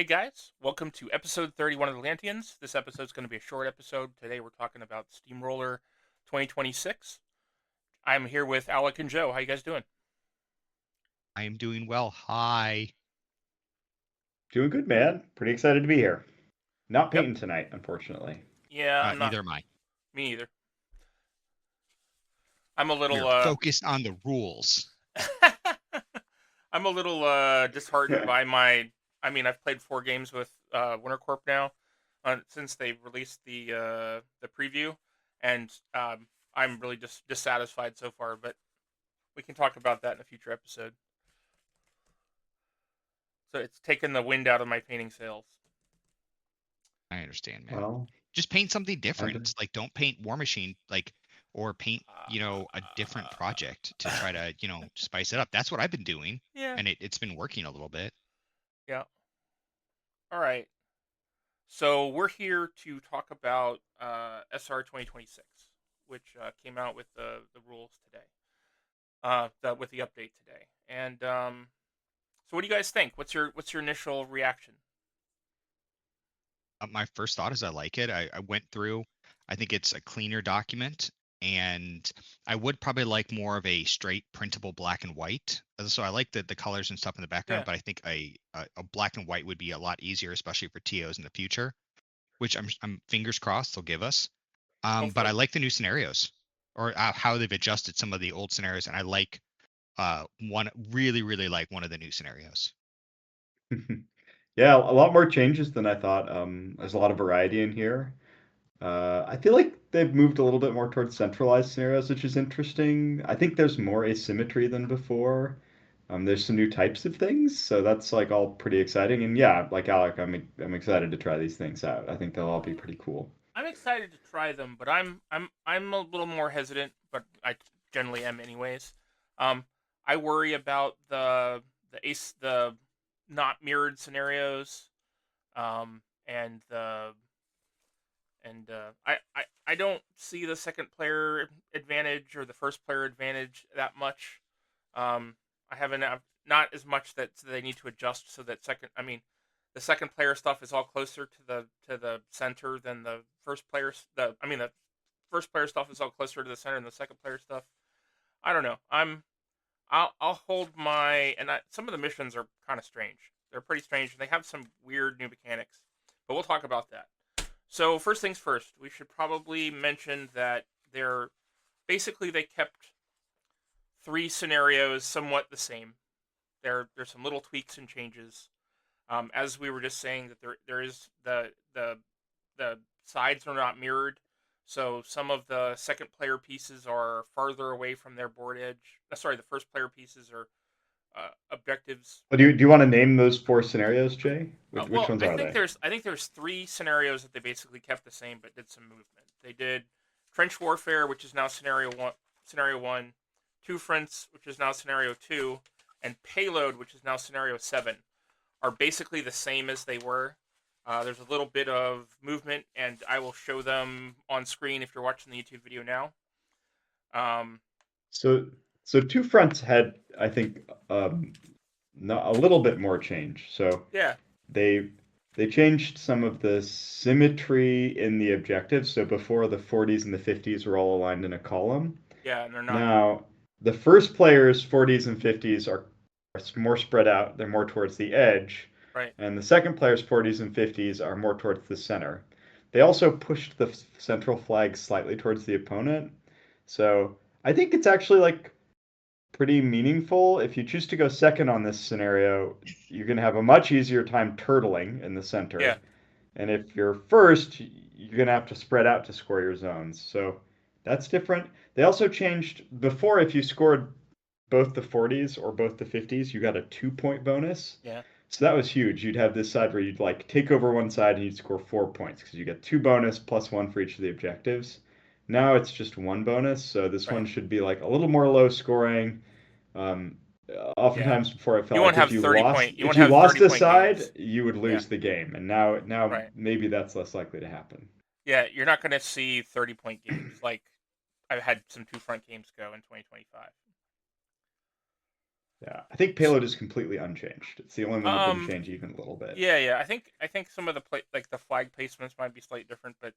Hey guys, welcome to episode 31 of Atlanteans. This episode is going to be a short episode. Today we're talking about Steamroller 2026. I'm here with Alec and Joe. How you guys doing? I am doing well. Hi. Doing good, man. Pretty excited to be here. Not Yep. painting tonight, unfortunately. Yeah, I'm not. Neither am I. Me either. I'm a We little are focused on the rules. I'm a little disheartened by my I've played 4 games with Winter Corp now since they released the preview, and I'm really just dissatisfied so far, but we can talk about that in a future episode. So it's taken the wind out of my painting sails. I understand, man. Well, Just paint something under. different. Like, don't paint Warmachine, or paint, a different project to try to, spice it up. That's what I've been doing, Yeah, and it's been working a little bit. yeah. All right. So we're here to talk about SR 2026, which came out with the rules today, with the update today. And so, what do you guys think? What's your initial reaction? My first thought is I like it. I went through, I think it's a cleaner document, and I would probably like more of a straight printable black and white. So I like the colors and stuff in the background, Yeah. but I think a black and white would be a lot easier, especially for TOs in the future, which I'm fingers crossed they'll give us. But I Hopefully. like the new scenarios, or how they've adjusted some of the old scenarios, and I like really like one of the new scenarios. Yeah, a lot more changes than I thought. There's a lot of variety in here. I feel like they've moved a little bit more towards centralized scenarios, which is interesting. I think there's more asymmetry than before. There's some new types of things, so that's like all pretty exciting. And yeah, like Alec, I'm excited to try these things out. I think they'll all be pretty cool. I'm excited to try them, but I'm a little more hesitant, but I generally am anyways. Um, I worry about the not mirrored scenarios, and I don't see the second player advantage or the first player advantage that much. I haven't not as much that they need to adjust so that the second player stuff is all closer to the center than the first player's the first player stuff is all closer to the center than the second player stuff. I don't know. I'll hold my some of the missions are kind of strange. They're pretty strange and they have some weird new mechanics. But we'll talk about that. So first things first, we should probably mention that they kept 3 scenarios somewhat the same. There's some little tweaks and changes. As we were just saying that there is the sides are not mirrored, so some of the second player pieces are farther away from their board edge. Sorry, the first player pieces are objectives Well, that. do you want to name those four scenarios, Jay? Which Well, ones I are think they? there's 3 scenarios that they basically kept the same but did some movement. They did trench warfare, which is now scenario 1, two fronts, which is now scenario 2, and payload, which is now scenario 7, are basically the same as they were. There's a little bit of movement, and I will show them on screen if you're watching the YouTube video now. Um, So, so two fronts had, I think, a little bit more change. So yeah, they they changed some of the symmetry in the objectives. So before the 40s and the 50s were all aligned in a column. yeah, and they're not anymore. Now the first players 40s and 50s are more spread out. They're more towards the edge, Right. and the second players 40s and 50s are more towards the center. They also pushed the central flag slightly towards the opponent. So I think it's actually like pretty meaningful. If you choose to go second on this scenario, you're going to have a much easier time turtling in the Yeah, center. And if you're first, you're going to have to spread out to score your zones. So that's different. They also changed before, if you scored both the 40s or both the 50s, you got a 2 point bonus. yeah, So that was huge. You'd have this side where you'd like take over one side and you'd score 4 points because you get two bonus plus one for each of the objectives. Now it's just one bonus, so this right. one should be like a little more low scoring. Um, Yeah. Oftentimes before it felt You like won't have 30 point. You if won't you have lost 30 a point side, games. you would Yeah. lose the game, and now Right. maybe that's less likely to happen. Yeah, you're not going to see 30 point games like I've had some two front games go in 2025. Yeah, I think payload is completely unchanged. It's the only one that didn't Um, change even a little bit. yeah. I think some of the like the flag placements might be slightly different, but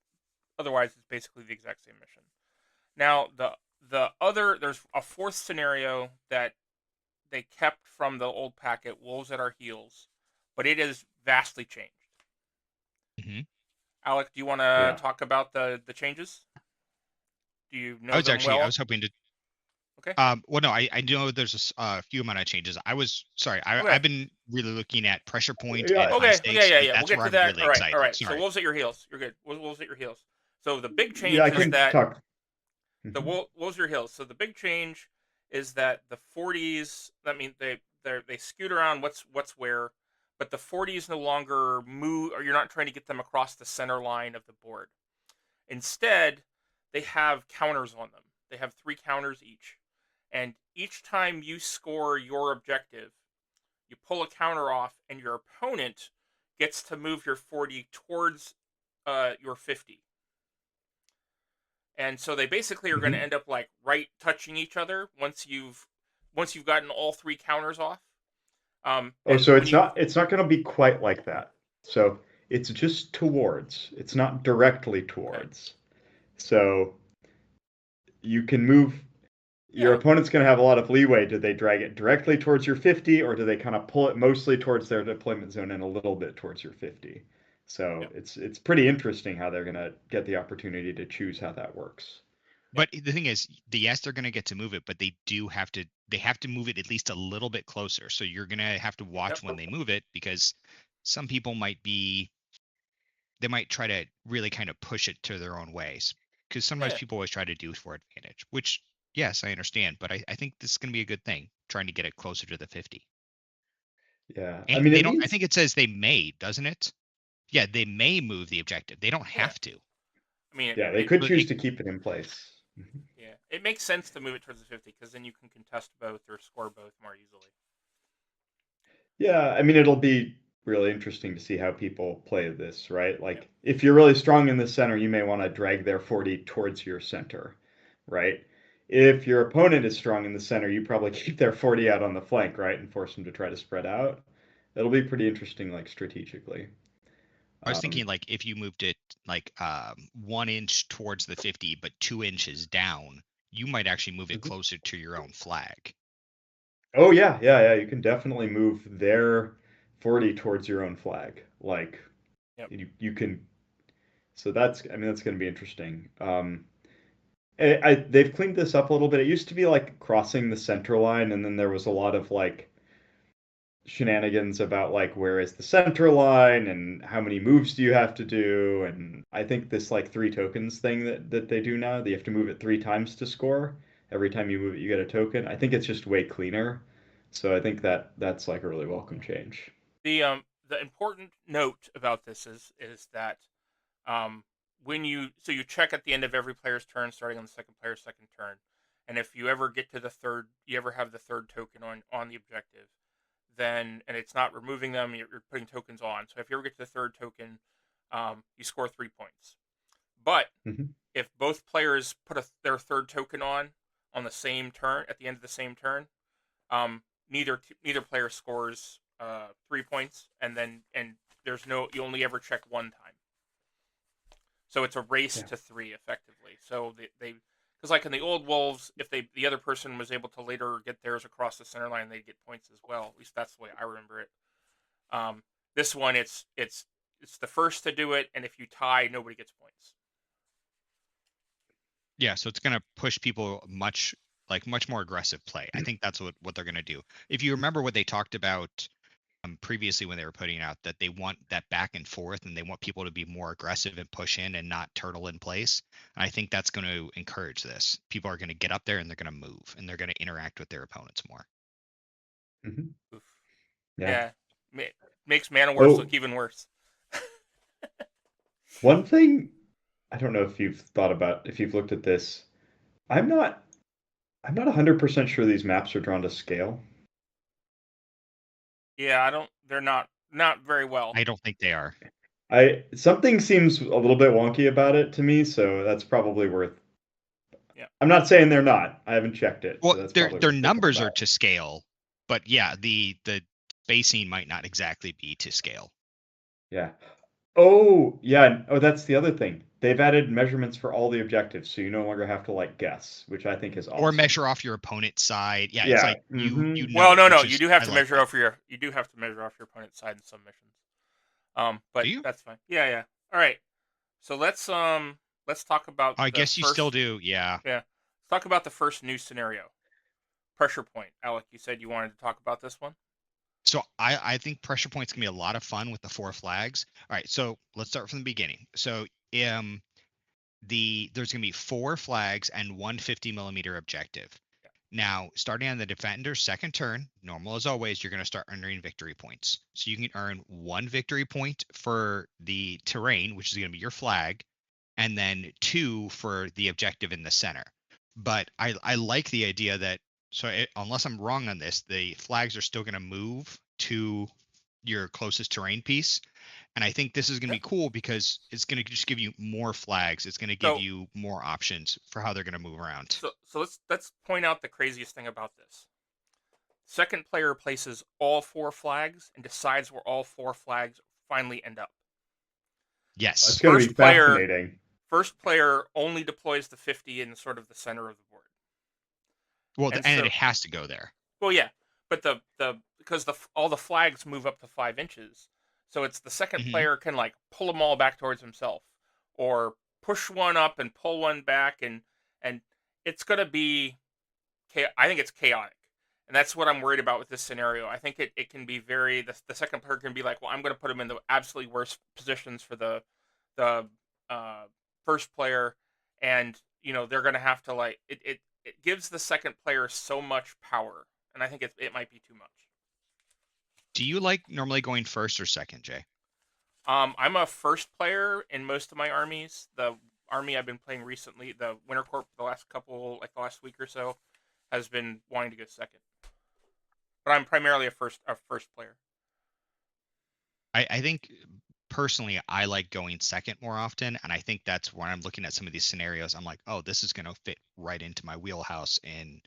otherwise it's basically the exact same mission. Now the other there's a fourth scenario that they kept from the old packet, Wolves at Our Heels, but it is vastly changed. Hmm. Alec, do you want to Yeah. talk about the changes? Do you I know was them actually I well? was hoping to. Okay. Well, no, I know there's a few amount of changes. I was sorry. Okay. I've been really looking at pressure point and Yeah. high Okay. stakes because Yeah. We'll that's get where to I'm that. really All right. All excited. right. So Sorry. Wolves at your heels. You're good. Wolves at your heels. So the big Yeah, change I is can that talk. the Mhm. Wolves at your heels. So the big change is that the 40s. I mean, they scoot around what's where, but the 40s no longer move, or you're not trying to get them across the center line of the board. Instead, they have counters on them. They have 3 counters each. And each time you score your objective, you pull a counter off, and your opponent gets to move your 40 towards your 50. And so they basically are going to Mhm. end up like right touching each other once you've gotten all 3 counters off. Oh, And so when you it's not going to be quite like that. So it's just towards. It's not directly okay, towards. So you can move. Your yeah, opponent's going to have a lot of leeway. Do they drag it directly towards your 50, or do they kind of pull it mostly towards their deployment zone and a little bit towards your 50? So yep, it's pretty interesting how they're going to get the opportunity to choose how that works. yep, But the thing is, yes, they're going to get to move it, but they have to move it at least a little bit closer. So you're going to have to yep, watch when they move it because some people they might try to really kind of push it to their own ways because sometimes yeah, people always try to do it for advantage, which yes, I understand, but I think this is going to be a good thing trying to get it closer to the 50. Yeah, I And mean they it don't, I means think it says they may, doesn't it? Yeah, they may move the objective. They don't yeah. have to. I mean, yeah they could But choose to keep it in place. Mhm. yeah, it makes sense to move it towards the 50 because then you can contest both or score both more easily. Yeah, I mean it'll be really interesting to see how people play this, right? Yep, Like if you're really strong in the center, you may want to drag their 40 towards your center, right? If your opponent is strong in the center, you probably keep their 40 out on the flank, right, and force them to try to spread out. It'll be pretty interesting, like strategically. I was thinking Um, like if you moved it like 1 inch towards the 50, but 2 inches down, you might actually move it mhm. closer to your own flag. Oh yeah. You can definitely move their 40 towards your own flag. Like yep, you can. So I mean, that's going to be interesting. They've cleaned this up a little bit. It used to be like crossing the center line, and then there was a lot of like shenanigans about like where is the center line and how many moves do you have to do. And I think this like 3 tokens thing that they do now, that you have to move it 3 times to score. Every time you move it, you get a token. I think it's just way cleaner. So I think that's like a really welcome change. the important note about this is that um when you check at the end of every player's turn, starting on the second player's second turn, and if you ever get to the third, you ever have the third token on the objective, then and it's not removing them, you're putting tokens on. So if you ever get to the third token, you score 3 points. But Hmm. if both players put their third token on the same turn at the end of the same turn, neither player scores 3 points, and there's no you only ever check one time. So it's a race Yeah. to 3 effectively. So they because like in the old Wolves, if the other person was able to later get theirs across the center line, they'd get points as well. At least that's the way I remember it. Um, this one, it's the first to do it, and if you tie, nobody gets points. Yeah, so it's going to push people much more aggressive play. I think that's what they're going to do. If you remember what they talked about previously when they were putting out that they want that back and forth and they want people to be more aggressive and push in and not turtle in place. And I think that's going to encourage this. People are going to get up there and they're going to move and they're going to interact with their opponents more. Hmm. Oof. Yeah. Yeah, makes Mana Wars Oh, look even worse. one thing I don't know if you've thought about if you've looked at this. I'm not I'm not 100% sure these maps are drawn to scale. Yeah, I don't. They're not very well. I don't think they are. I something seems a little bit wonky about it to me, so that's probably worth. Yeah, I'm not saying they're not. I haven't checked it, Well, so that's their probably their worth thinking numbers are about. to scale. But yeah, the spacing might not exactly be to scale. Yeah. Oh, yeah. Oh, that's the other thing. They've added measurements for all the objectives, so you no longer have to like guess, which I think is Or awesome. measure off your opponent's side. Yeah, it's Yeah. like you Well, know, no, which you is do have I to like measure that. off you do have to measure off your opponent's side in some missions. Do But you? that's fine. Yeah. All right. So let's talk about I the guess you still first. do. Yeah. Yeah, let's talk about the first new scenario. Pressure point. Alec, you said you wanted to talk about this one. So I think pressure point's gonna be a lot of fun with the 4 flags. All right, so let's start from the beginning. So there's gonna be 4 flags and one 50 millimeter objective. Yeah. Now, starting on the defender's second turn, normal as always, you're going to start earning victory points. So you can earn 1 victory point for the terrain, which is going to be your flag, and then 2 for the objective in the center. But I like the idea that, unless I'm wrong on this, the flags are still going to move to your closest terrain piece. And I think this is going to be cool because it's going to just give you more flags. It's going to give you more options for how they're going to move around. So let's point out the craziest thing about this. Second player places all 4 flags and decides where all 4 flags finally end up. Yes. It's going to be fascinating. First player only deploys the 50 in sort of the center of the board. Well, and it has to go there. Well, yeah, but because all the flags move up to 5 inches, so it's the second player can like pull them all back towards himself, or push one up and pull one back, and it's gonna be, I think it's chaotic, and that's what I'm worried about with this scenario. I think it can be the second player can be like, well, I'm gonna put him in the absolutely worst positions for the first player, and they're gonna have to like it gives the second player so much power, and I think it might be too much. Do you like normally going first or second, Jay? I'm a first player in most of my armies. The army I've been playing recently, the Winter Corps, the last week or so, has been wanting to go second. But I'm primarily a first player. I think personally I like going second more often, and I think that's when I'm looking at some of these scenarios. I'm like, oh, this is going to fit right into my wheelhouse in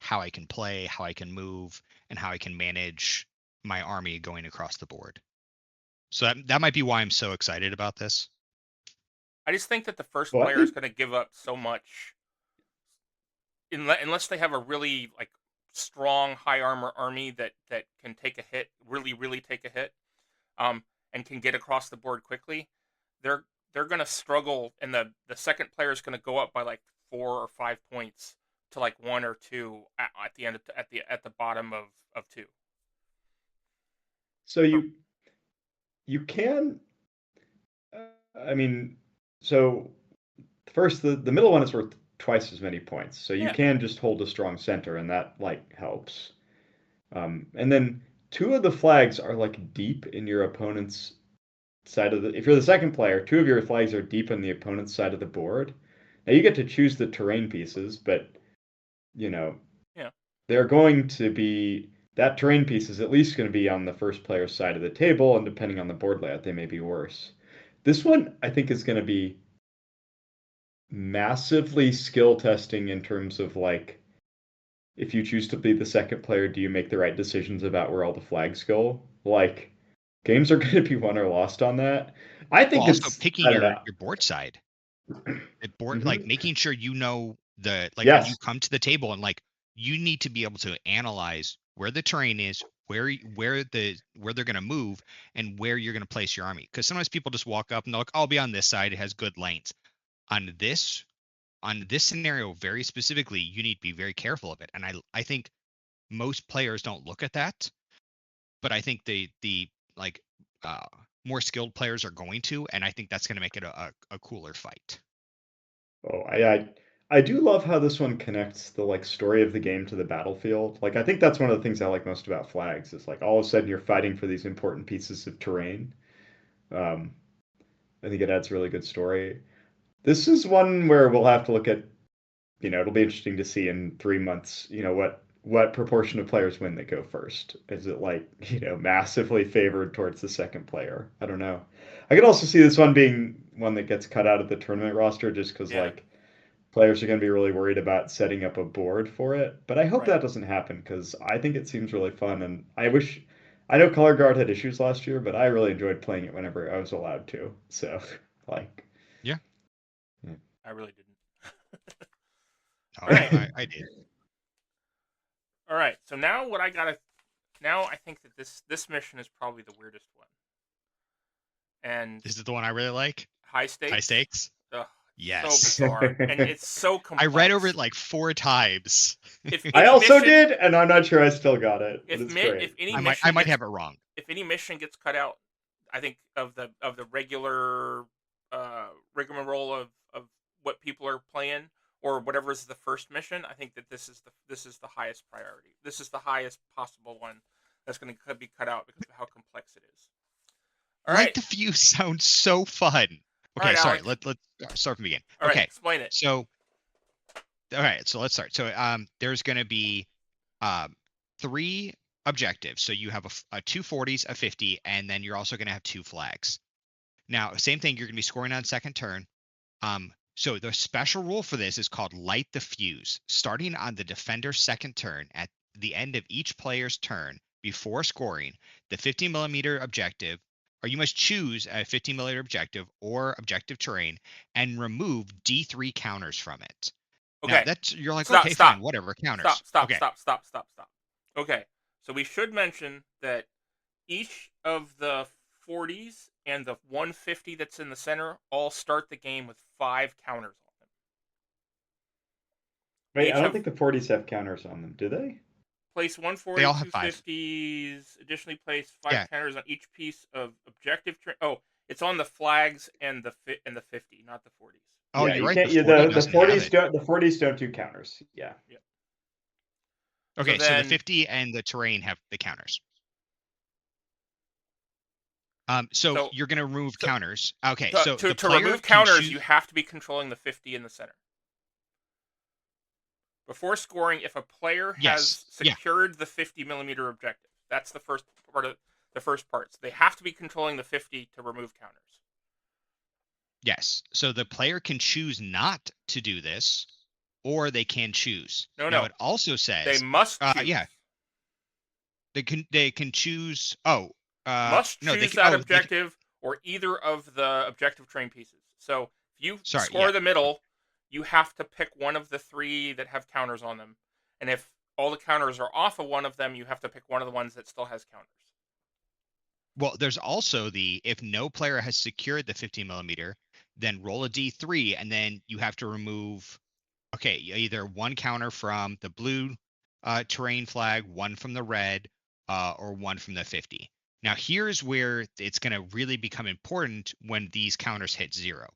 how I can play, how I can move, and how I can manage my army going across the board. So that might be why I'm so excited about this. I just think that the first player is going to give up so much unless they have a really like strong high armor army that can take a hit, really take a hit, and can get across the board quickly. They're going to struggle, and the second player is going to go up by like 4 or 5 points to like 1 or 2 at the end at the bottom of 2. So you can, I mean, so first the middle one is worth twice as many points, so you can just hold a strong center, and that like helps. And then 2 of the flags are like deep in your opponent's side of the. If you're the second player, 2 of your flags are deep on the opponent's side of the board. Now you get to choose the terrain pieces, but they're going to be. That terrain piece is at least going to be on the first player's side of the table, and depending on the board layout, they may be worse. This one, I think, is going to be massively skill testing in terms of like, if you choose to be the second player, do you make the right decisions about where all the flags go? Like, games are going to be won or lost on that. I think also it's picking your board side, like making sure when you come to the table, and like you need to be able to analyze where the terrain is, where they're going to move, and where you're going to place your army. Because sometimes people just walk up and they're like, I'll be on this side, it has good lanes. On this scenario very specifically, you need to be very careful of it. And I think most players don't look at that, but I think the more skilled players are going to, and I think that's going to make it a cooler fight. Oh, I do love how this one connects the like story of the game to the battlefield. Like I think that's one of the things I like most about flags. Is like all of a sudden you're fighting for these important pieces of terrain. I think it adds a really good story. This is one where we'll have to look at, it'll be interesting to see in 3 months, what proportion of players win that go first. Is it like, massively favored towards the second player? I don't know. I could also see this one being one that gets cut out of the tournament roster just because like players are going to be really worried about setting up a board for it. But I hope Right. that doesn't happen because I think it seems really fun, and I know Color Guard had issues last year, but I really enjoyed playing it whenever I was allowed to. So, like, Yeah. yeah. I really didn't. Oh, All right. I did. All right. So now what I gotta now I think that this mission is probably the weirdest one. And Is it the one I really like? high stakes. High stakes? Ugh, Yes. so bizarre, and it's so complex. I read over it like 4 times. If I any also mission- did, and I'm not sure I still got it, but If it's mi- great. if any I mission might gets- have it wrong. if any mission gets cut out, I think of the regular rigmarole of what people are playing or whatever is the first mission, I think that this is the highest priority. This is the highest possible one that's going to be cut out because of how complex it is. All Light right. the Fuse sounds so fun. Okay, right, sorry. Alec. Let's start from the beginning. All right, Okay, explain it. so all right, so let's start. So there's going to be 3 objectives. So you have a 240s, a 50, and then you're also going to have 2 flags. Now, same thing. You're going to be scoring on second turn. So the special rule for this is called Light the Fuse. Starting on the defender's second turn, at the end of each player's turn before scoring, the 50mm objective, or you must choose a 50mm objective or objective terrain and remove D3 counters from it. Okay. Now you're like, Stop, okay, stop. fine, whatever, counters. Stop. Okay. Stop. Okay. So we should mention that each of the 40s and the 150 that's in the center all start the game with 5 counters on them. Wait, I don't think the 40s have counters on them, do they? Place 140, They all have 5. 250s. Additionally, place 5 Yeah. counters on each piece of objective. It's on the flags and the 50, not the 40s. Oh, Yeah, you're you right. can't- The 40s don't. The 40s don't do counters. Yeah. Okay, so then- the 50 and the terrain have the counters. So you're going to remove counters. Okay, so the to player remove can counters, choose- you have to be controlling the 50 in the center. Before scoring, if a player has secured the 50mm objective, that's the first part of the first part. So they have to be controlling the 50 to remove counters. Yes. So the player can choose not to do this, or they can choose. No. Now it also says They must choose. Yeah. They can choose. Oh. Must no, choose they can, that objective or either of the objective terrain pieces. So if you score the middle, you have to pick one of the 3 that have counters on them. And if all the counters are off of one of them, you have to pick one of the ones that still has counters. Well, there's also if no player has secured the 50mm, then roll a D3, and then you have to remove, either 1 counter from the blue terrain flag, 1 from the red, or 1 from the 50. Now, here's where it's going to really become important when these counters hit 0.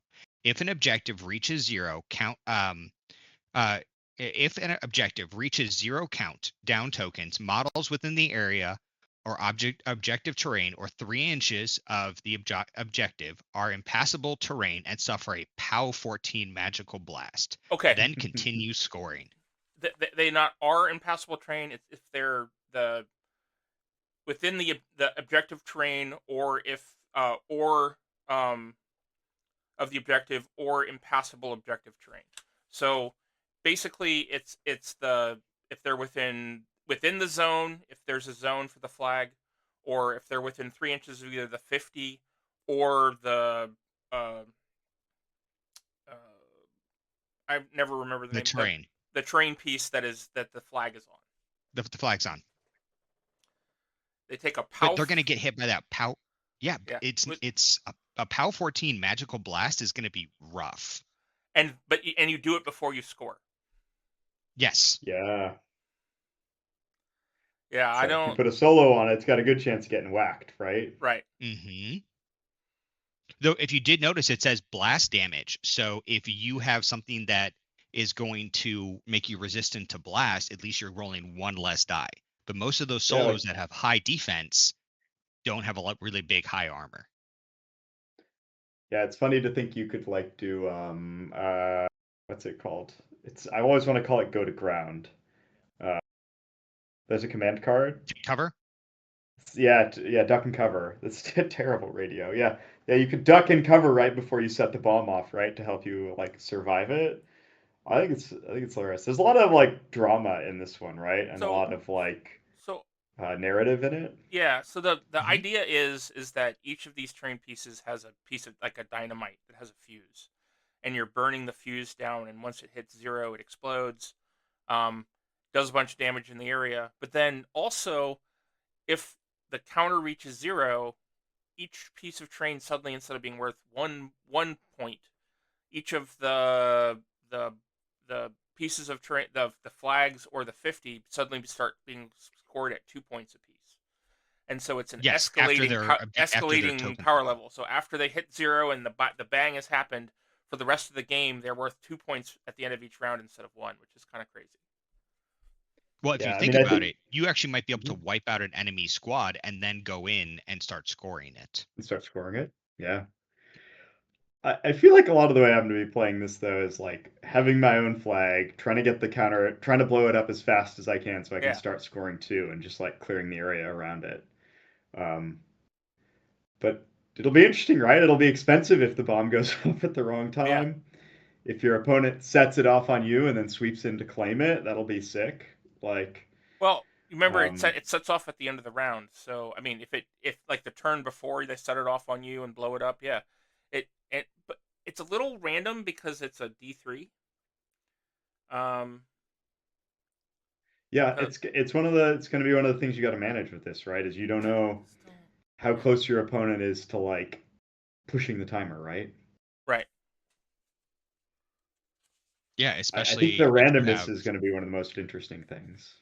If an objective reaches 0, if an objective reaches 0 count down tokens, models within the area or objective terrain, or 3 inches of the objective are impassable terrain and suffer a POW 14 magical blast. Okay. Then continue scoring. They not are impassable terrain if they're within the objective terrain, or if of the objective, or impassable objective terrain. So basically, it's if they're within the zone, if there's a zone for the flag, or if they're within 3 inches of either the 50 or the I never remember the name. Terrain. The terrain piece that the flag is on. The flag's on. They take a POW. But they're going to get hit by that POW. Yeah. It's a POW 14 magical blast is going to be rough. And you do it before you score. Yes. Yeah. Yeah, So I don't. If you put a solo on it, it's got a good chance of getting whacked, right? Right. Mm-hmm. Though, if you did notice, it says blast damage. So if you have something that is going to make you resistant to blast, at least you're rolling 1 less die. But most of those solos that have high defense don't have a really big high armor. Yeah, it's funny to think you could do what's it called? I always want to call it go to ground. There's a command card. Cover? Yeah, duck and cover. That's a terrible radio. Yeah, you could duck and cover right before you set the bomb off, right, to help you survive it. I think it's hilarious. There's a lot of like drama in this one, right? And a So lot of like so narrative in it. yeah, so the Hmm. idea is that each of these train pieces has a piece of like a dynamite that has a fuse, and you're burning the fuse down, and once it hits zero, it explodes. Um, does a bunch of damage in the area, but then also if the counter reaches zero, each piece of train suddenly, instead of being worth one point, each of the the pieces of train, the flags or the 50 suddenly start being scored at 2 points apiece. And so it's an Yes, after after their escalating tokens power go up. level. So after they hit zero and the bang has happened, for the rest of the game, they're worth 2 points at the end of each round instead of one, which is kind of crazy. Well, if you Yeah, I think mean, I about think it, you actually might be able to Mhm. wipe out an enemy squad and then go in and start scoring it. And start scoring it. Yeah. I feel like a lot of the way I'm going to be playing this though is like having my own flag, trying to get the counter, trying to blow it up as fast as I can so I can Yeah, start scoring too, and just like clearing the area around it. Um, but it'll be interesting, right? It'll be expensive if the bomb goes off at the wrong yeah. time. If your opponent sets it off on you and then sweeps in to claim it, that'll be sick. Like, Well, remember um, it sets off at the end of the round. So I mean, if like the turn before they set it off on you and blow it up, yeah, but it's a little random because it's a D3. Um, yeah, uh, it's one of the it's going to be one of the things you got to manage with this, right? Is you don't know still, how close your opponent is to like pushing the timer, right? right. Yeah, I think the especially if you randomness have is going to be one of the most interesting things.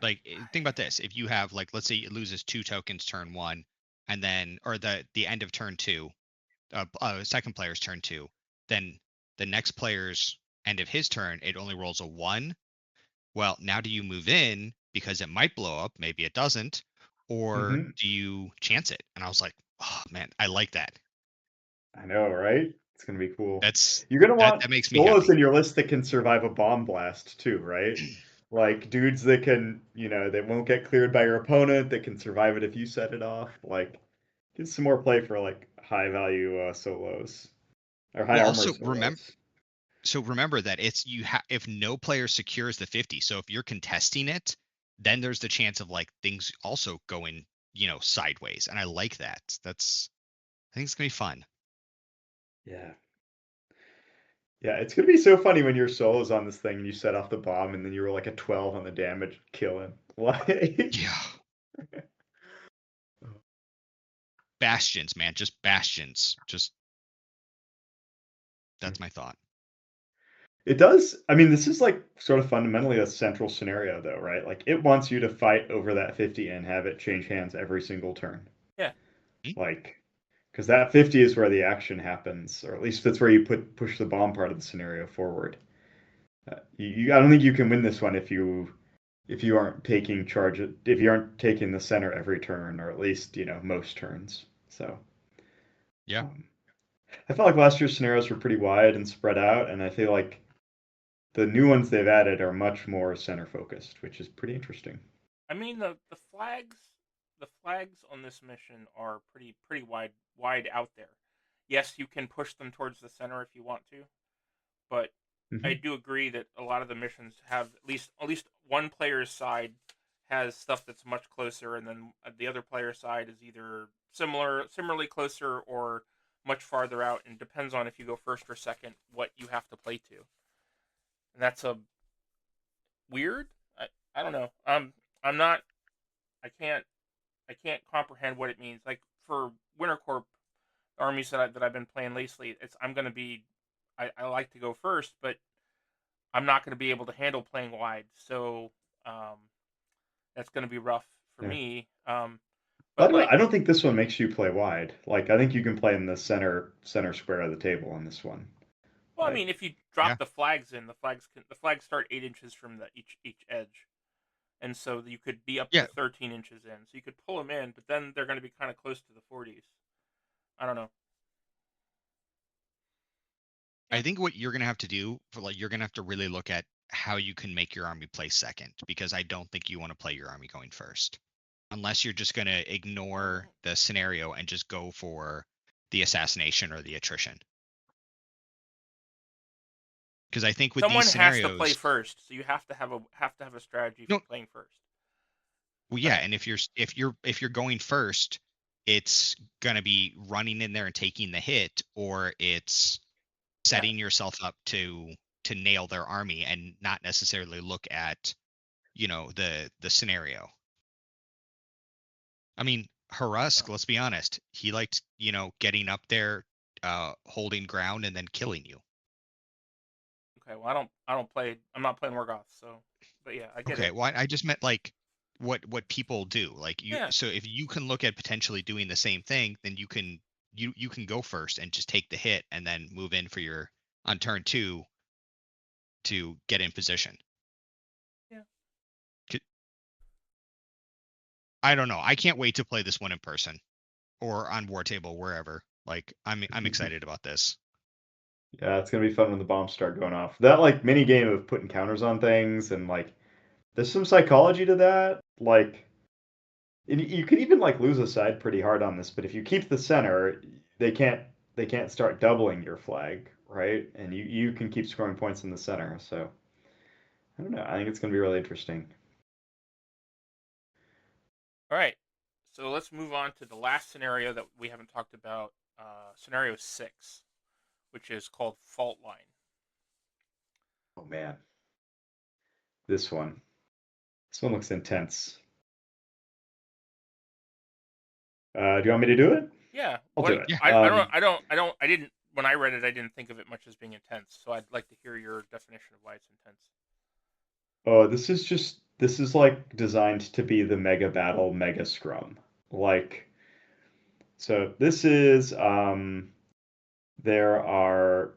like think about this. If you have like let's say it loses 2 tokens turn one, and then or the end of turn two, second player's turn two, then the next player's end of his turn, it only rolls a one. Well, now do you move in because it might blow up? Maybe it doesn't, or Hmm. do you chance it? And I was like, oh man, I like that. I know, right? It's going to be cool. That's You're going to that want that makes me solos happy. in your list that can survive a bomb blast too, right? Like dudes that can, that won't get cleared by your opponent, that can survive it if you set it off. Like, get some more play for like high value solos or high Well, armor also remember solos. so remember that it's if no player secures the 50, so if you're contesting it, then there's the chance of like things also going, sideways. And I like that. I think it's gonna be fun. Yeah. Yeah, it's gonna be so funny when your solo's on this thing and you set off the bomb and then you roll like a 12 on the damage, kill him. Like, Yeah. Bastions, man, just bastions. Just that's my thought. it does. I mean, this is like sort of fundamentally a central scenario, though, right? Like, it wants you to fight over that 50 and have it change hands every single turn. Yeah. Hmm? Like, because that 50 is where the action happens, or at least that's where you push the bomb part of the scenario forward. I don't think you can win this one if you aren't taking charge, if you aren't taking the center every turn, or at least most turns. So. Yeah. Um, I felt like last year's scenarios were pretty wide and spread out, and I feel like the new ones they've added are much more center focused, which is pretty interesting. I mean the flags on this mission are pretty wide out there. Yes, you can push them towards the center if you want to, but I Hmm. do agree that a lot of the missions have at least one player's side has stuff that's much closer, and then the other player's side is either similarly closer or much farther out, and depends on if you go first or second what you have to play to. And that's a weird. I don't know. I'm not. I can't. I can't comprehend what it means. Like for Winter Corp armies that I've been playing lately, I'm gonna be. I like to go first, but I'm not going to be able to handle playing wide, so um, that's going to be rough for Yeah. me. I But don't, like, I don't think this one makes you play wide. Like I think you can play in the center square of the table on this one. well, I mean, Like if you Yeah. drop the flags in, the flags start 8 inches from the each edge, and so you could be up to Yeah. 13 inches in. So you could pull them in, but then they're going to be kind of close to the 40s. I don't know. I Yeah, think what you're gonna have to do for like you're gonna have to really look at how you can make your army play second because I don't think you want to play your army going first. Unless you're just gonna ignore well, the scenario and just go for the assassination or the attrition. Because I think with Someone these has to play scenarios, first, so you have to have a strategy for no, playing first. well, yeah, and if you're going first, it's gonna be running in there and taking the hit, or it's setting yourself up to nail their army and not necessarily look at the scenario. I mean, Harusk, let's be honest, he liked getting up there, holding ground, and then killing you. Okay, well I don't play. I'm not playing Morgoth, so but yeah, I get Okay, it. well, I just meant like what people do. Like Yeah. so if you can look at potentially doing the same thing, then you can go first and just take the hit and then move in for your on turn 2 to get in position. Yeah. I don't know. I can't wait to play this one in person or on War Table, wherever. Like I'm excited about this. Yeah, it's gonna be fun when the bombs start going off. That like mini game of putting counters on things and like there's some psychology to that. Like you could even like lose a side pretty hard on this, but if you keep the center, they can't they can't start doubling your flag, right? And you can keep scoring points in the center. So I don't know. I think it's gonna be really interesting. All right. So let's move on to the last scenario that we haven't talked about, scenario 6, which is called Fault Line. Oh man, this one. This one looks intense. Do you want me to do it? Yeah. I'll do it. Yeah. I didn't when I read it, I didn't think of it much as being intense. So I'd like to hear your definition of why it's intense. Oh, this is like designed to be the mega battle, mega scrum. Like so this is there are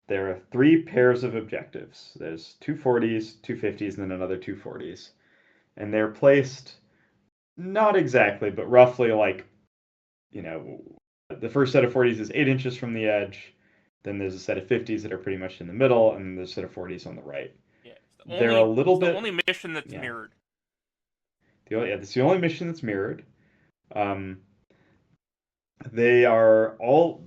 there are three pairs of objectives. There's two 40s, two 50s, and then another two 40s. And they're placed not exactly, but roughly like, you know, the first set of 40s is 8 inches from the edge. Then there's a set of 50s that are pretty much in the middle, and there's a set of 40s on the right. Yeah. They're a little It's the bit, only mission that's yeah. mirrored. Yeah, it's the only mission that's mirrored. Um, they are all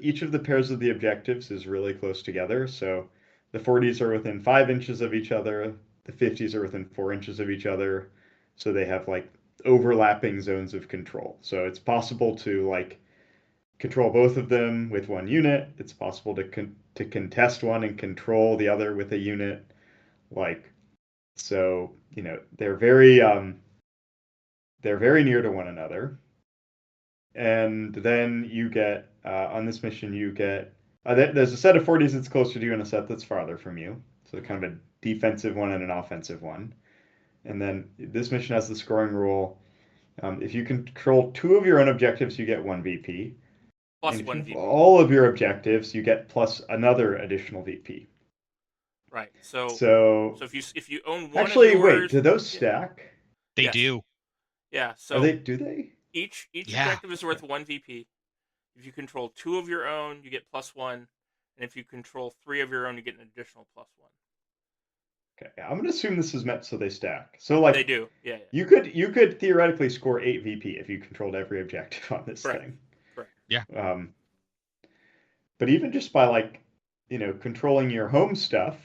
each of the pairs of the objectives is really close together. So the 40s are within 5 inches of each other. The 50s are within 4 inches of each other. So they have like overlapping zones of control. So it's possible to like control both of them with one unit. It's possible to contest one and control the other with a unit. Like so, they're very near to one another. And then you get on this mission you get there's a set of 40s that's closer to you and a set that's farther from you. So kind of a defensive one and an offensive one. And then this mission has the scoring rule. If you control two of your own objectives, you get one VP. Plus And if you one have VP. all of your objectives, you get plus another additional VP. Right. So So if you own one of actually, wait, yours, do those yeah, stack? They yes, do. yeah. Are So they? Do they? each Yeah. objective is worth one VP. If you control two of your own, you get plus one, and if you control three of your own, you get an additional plus one. Okay, I'm gonna assume this is meant so they stack. So They like do. Yeah. you could theoretically score 8 VP if you controlled every objective on this Correct. thing. Correct. Yeah. But even just by like, controlling your home stuff,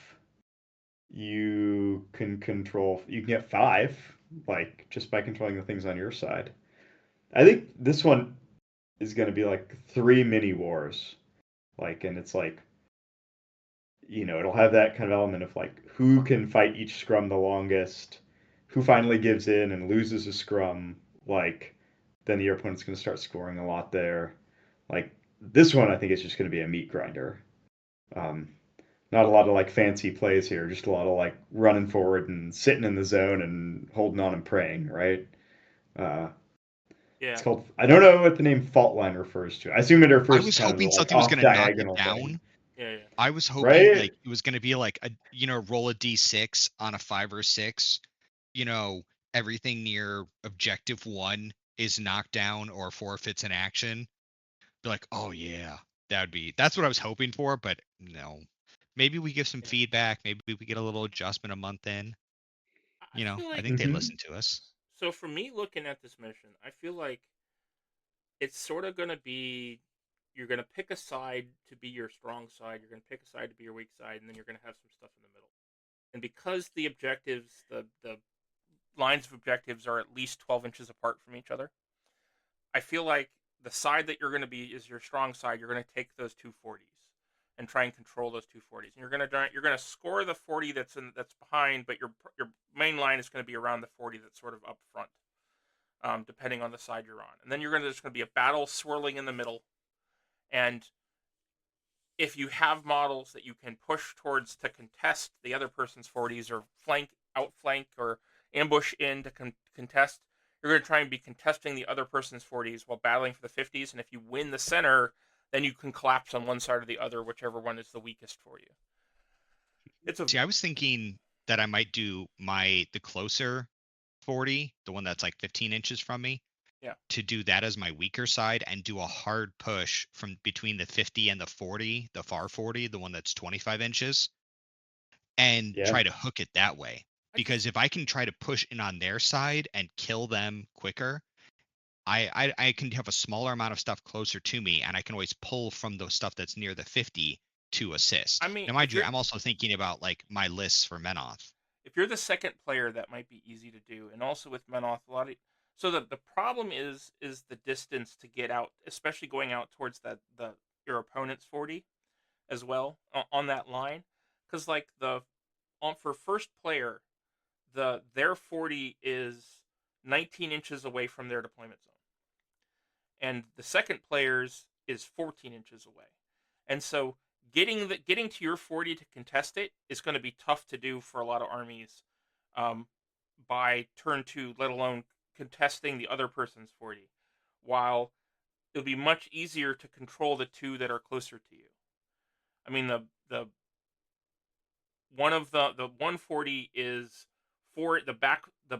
you can get 5, like just by controlling the things on your side. I think this one is going to be like 3 mini wars. Like, and it's like, it'll have that kind of element of like who can fight each scrum the longest, who finally gives in and loses a scrum, like then your opponent's going to start scoring a lot there. Like this one, I think is just going to be a meat grinder. Um, Not a lot of like fancy plays here, just a lot of like running forward and sitting in the zone and holding on and praying, right? Uh, it's Yeah. called, I don't know what the name fault line refers to. I assume it I refers to was kind of the hoping like something was off gonna knock it diagonal down. thing, Yeah. I was hoping right? like it was gonna be like a roll a d6 on a 5 or 6. Everything near objective 1 is knocked down or forfeits an action. Be like, oh yeah, that's what I was hoping for, but no. Maybe we give some Yeah. feedback. Maybe we get a little adjustment a month in. I feel I like think they listen to us. so. For me, looking at this mission, I feel like it's sort of going to be you're gonna pick a side to be your strong side. You're gonna pick a side to be your weak side, and then you're gonna have some stuff in the middle. And because the objectives, the lines of objectives are at least 12 inches apart from each other, I feel like the side that you're going to be is your strong side. You're going to take those 240s and try and control those 240s. And you're going to score the 40 that's behind, but your main line is going to be around the 40 that's sort of up front, depending on the side you're on. And then there's going to be a battle swirling in the middle. And if you have models that you can push towards to contest the other person's 40s, or outflank, or ambush in to contest, you're going to try and be contesting the other person's 40s while battling for the 50s. And if you win the center, then you can collapse on one side or the other, whichever one is the weakest for you. See, I was thinking that I might do the closer 40, the one that's like 15 inches from me. Yeah. To do that as my weaker side and do a hard push from between the 50 and the 40, the far 40, the one that's 25 inches, and try to hook it that way. Because if I can try to push in on their side and kill them quicker, I can have a smaller amount of stuff closer to me, and I can always pull from the stuff that's near the 50 to assist. I mean, now, mind you, I'm also thinking about like my lists for Menoth. If you're the second player, that might be easy to do, and also with Menoth, so the problem is the distance to get out, especially going out towards your opponent's 40 as well on that line, because like for first player, their 40 is 19 inches away from their deployment zone, and the second player's is 14 inches away, and so getting to your 40 to contest it is going to be tough to do for a lot of armies by turn 2, let alone contesting the other person's 40, while it'll be much easier to control the 2 that are closer to you. I mean, the 140 is for the back, the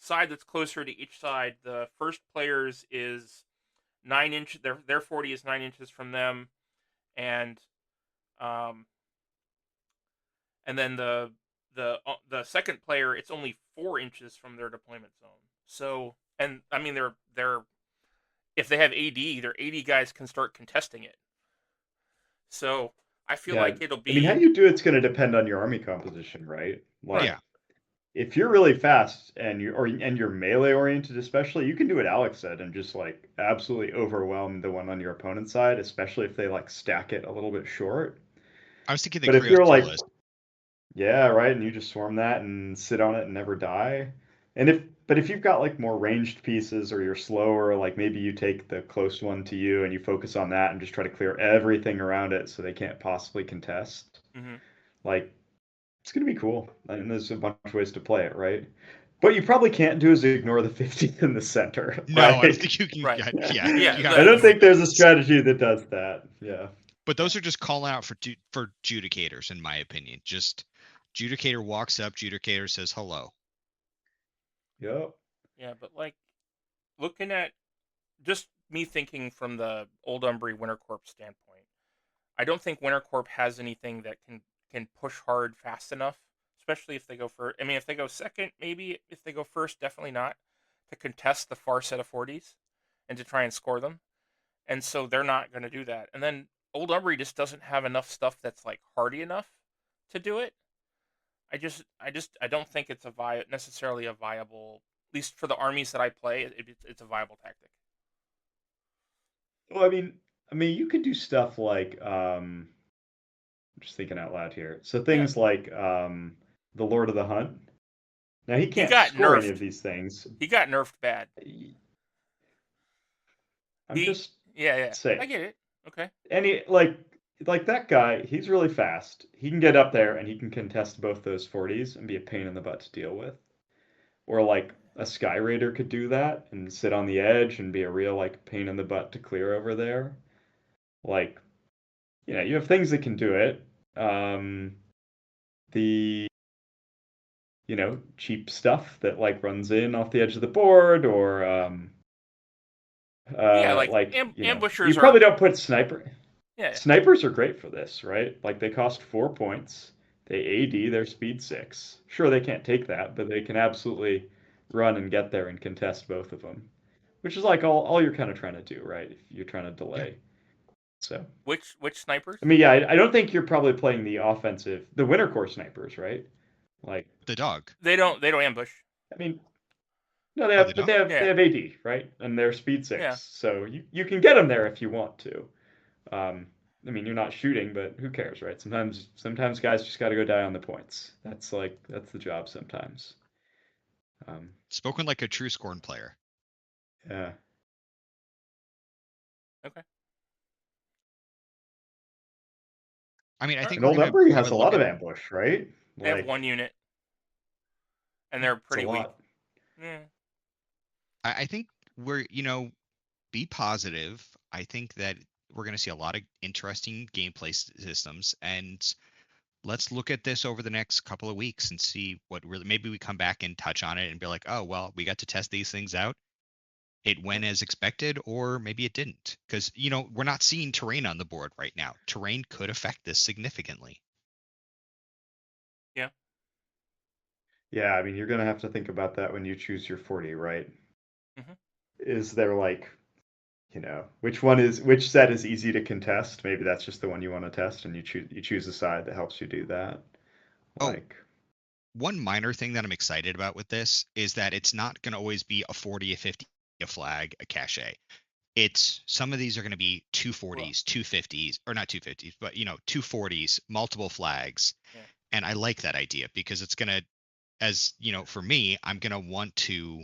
side that's closer to each side. The first player's is 9 inches. Their 40 is 9 inches from them, and then the second player, it's only 4 inches from their deployment zone. So, and I mean, they're if they have AD, their AD guys can start contesting it. So I feel like it'll be. I mean, how you do it's going to depend on your army composition, right? Like, if you're really fast and you're melee oriented, especially, you can do what Alex said and just like absolutely overwhelm the one on your opponent's side, especially if they like stack it a little bit short. I was thinking but if you're like, yeah, right, and you just swarm that and sit on it and never die. But if you've got like more ranged pieces, or you're slower, like maybe you take the close one to you and you focus on that and just try to clear everything around it so they can't possibly contest. Mm-hmm. Like, it's going to be cool. And there's a bunch of ways to play it, right? What you probably can't do is ignore the 50th in the center. No, right? I don't think you can. Right. Yeah. I don't think there's a strategy that does that. Yeah. But those are just calling out for judicators, in my opinion. Just judicator walks up, judicator says hello. Yep. Yeah, but like looking at just me thinking from the Old Umbry Winter Corps standpoint, I don't think Winter Corps has anything that can push hard fast enough, especially if they go first. I mean, if they go second, maybe. If they go first, definitely not, to contest the far set of 40s and to try and score them. And so they're not going to do that. And then Old Umbry just doesn't have enough stuff that's like hardy enough to do it. I don't think it's necessarily a viable, at least for the armies that I play, it's a viable tactic. Well, I mean, you could do stuff like, I'm just thinking out loud here. So things like the Lord of the Hunt. Now he can't score any of these things. He got nerfed bad. Saying. I get it. Okay. And like that guy, he's really fast. He can get up there and he can contest both those 40s and be a pain in the butt to deal with. Or like a Sky Raider could do that and sit on the edge and be a real like pain in the butt to clear over there. Like, you have things that can do it. The cheap stuff that like runs in off the edge of the board, or ambushers. You probably don't put sniper. Yeah. Snipers are great for this, right? Like they cost 4 points. They AD, they're speed 6. Sure, they can't take that, but they can absolutely run and get there and contest both of them. which is like all you're kind of trying to do, right? If you're trying to Yeah. delay. So, Which snipers? I mean, yeah, I don't think you're probably playing the Winter Core snipers, right? Like, The dog. They don't ambush. I mean, no, they Oh, the have, but dog. they Yeah. have AD, right? And they're speed 6, Yeah. so you can get them there if you want to. I mean, you're not shooting, but who cares, right? Sometimes guys just got to go die on the points. That's the job sometimes. Spoken like a true Scorn player. Yeah. Okay. I mean, I think And we're Old gonna Embry have has a a look lot of at. ambush, right? They have Like, one unit, and they're it's a pretty weak. lot. Yeah. I think we're be positive. I think that we're gonna see a lot of interesting gameplay systems, and let's look at this over the next couple of weeks and see what really. Maybe we come back and touch on it and be like, oh well, we got to test these things out. It went as expected, or maybe it didn't, because we're not seeing terrain on the board right now. Terrain could affect this significantly. Yeah. Yeah, I mean, you're gonna have to think about that when you choose your 40, right? Mm-hmm. Is there like, which set is easy to contest? Maybe that's just the one you want to test, and you choose a side that helps you do that. Oh, Like, one minor thing that I'm excited about with this is that it's not going to always be a 40, a 50, a flag, a cachet. It's some of these are going to be 240s, 250s, or not 250s, but 240s, multiple flags. Yeah. And I like that idea because it's going to, for me, I'm going to want to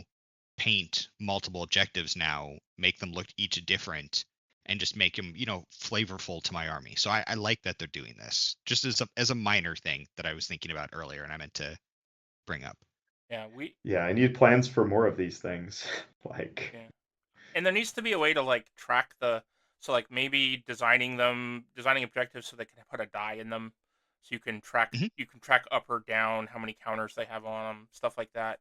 paint multiple objectives now, make them look each different, and just make them, flavorful to my army. So I like that they're doing this, just as a minor thing that I was thinking about earlier, and I meant to bring up. Yeah, I need plans for more of these things. Like, Yeah. And there needs to be a way to like track so like maybe designing objectives so they can put a die in them, so you can track up or down how many counters they have on them, stuff like that.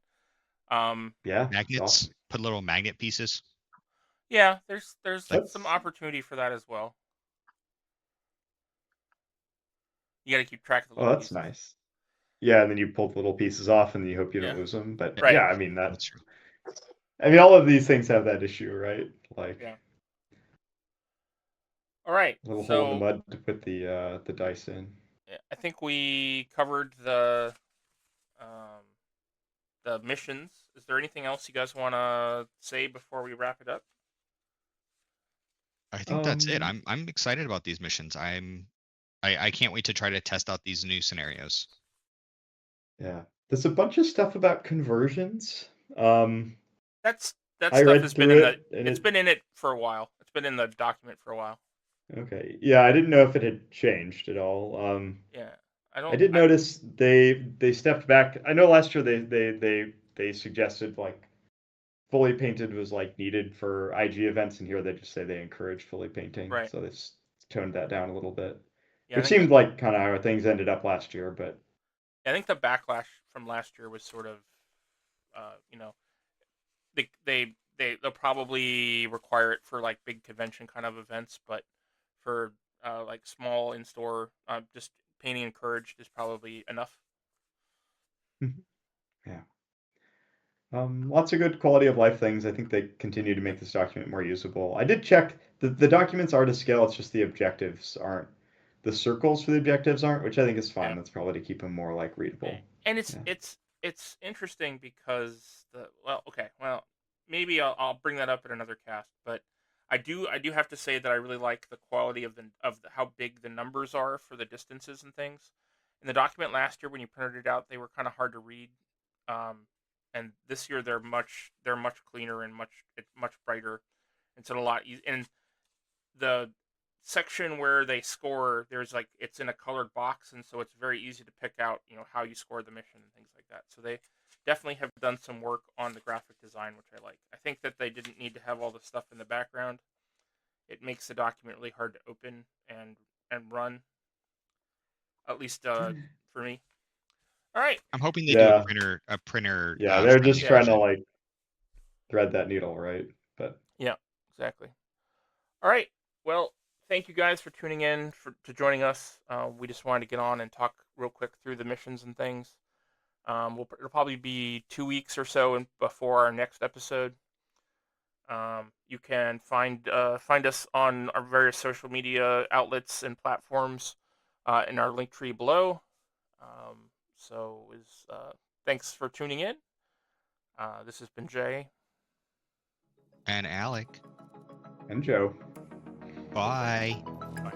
yeah, it's Magnets, awesome. put little magnet pieces. Yeah, there's some That's opportunity for that as well. You got to keep track of the Oh, little that's pieces. nice. Yeah, and then you pull the little pieces off, and you hope you Yeah. don't lose them. But Right. yeah, I mean That's true. all of these things have that issue, right? Like, Yeah. All right. a little hole in the So mud to put the dice in. I think we covered um, the missions. Is there anything else you guys want to say before we wrap it up? I think that's it. I'm excited about these missions. I can't wait to try to test out these new scenarios. Yeah, there's a bunch of stuff about conversions. That I stuff read has been through in it, and it's been in it for a while. It's been in the document for a while. okay. Yeah, I didn't know if it had changed at all. Yeah. I did notice they stepped back. I know last year they suggested like fully painted was like needed for IG events, and here they just say they encourage fully painting. Right. So they've toned that down a little bit, Yeah, which seemed like kind of how things ended up last year. But I think the backlash from last year was sort of, they'll probably require it for like big convention kind of events, but for like small in store, just painting encouraged is probably enough. yeah, lots of good quality of life things. I think they continue to make this document more usable. I did check the documents are to scale. It's just the objectives aren't. The circles for the objectives aren't, which I think is fine. Yeah. That's probably to keep them more like readable. And it's interesting because maybe I'll bring that up in another cast, but I do have to say that I really like the quality of how big the numbers are for the distances and things. In the document last year when you printed it out, they were kind of hard to read. And this year they're much cleaner and much brighter. It's a lot easier. And the section where they score, there's like it's in a colored box, and so it's very easy to pick out how you score the mission and things like that. So they definitely have done some work on the graphic design, which I like. I think that they didn't need to have all the stuff in the background. It makes the document really hard to open and run, at least for me. All right. I'm hoping they do a printer. Yeah, they're just trying to version. like thread that needle, right? But yeah, exactly. All right. Well, thank you guys for tuning in to joining us. We just wanted to get on and talk real quick through the missions and things. It'll probably be 2 weeks or so before our next episode. You can find us on our various social media outlets and platforms in our link tree below. Thanks for tuning in. This has been Jay. And Alec. And Joe. Bye. Bye.